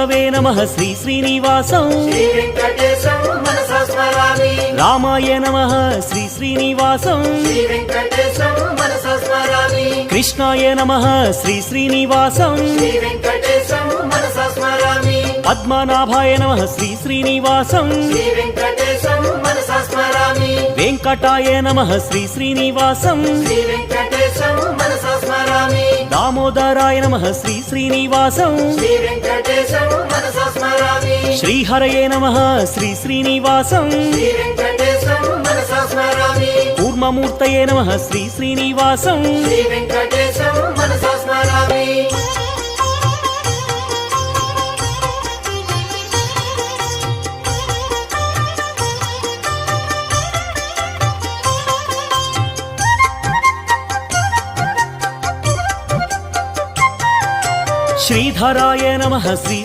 नमः श्री श्रीनिवासं श्री वेंकटेशं मनसा स्मरामि रामाय नमः श्री श्रीनिवासं श्री वेंकटेशं मनसा स्मरामि कृष्णाय नमः श्री श्रीनिवासं श्री वेंकटेशं मनसा स्मरामि पद्मनाभाय नमः श्री श्रीनिवासं श्री वेंकटेशं मनसा स्मरामि वेंकटाय नमः श्री श्रीनिवासं श्री वेंकटेशं मनसा स्मरामि दामोदराय नमः श्री श्रीनिवासं श्री वेंकटेशं मनसा स्मरामि श्रीहरये नमः श्री श्रीनिवासं श्री वेंकटेशं मनसा स्मरामि कूर्ममूर्तये नमः श्री श्रीनिवासं श्री वेंकटेशं मनसा स्मरामि श्रीधराय नमः श्री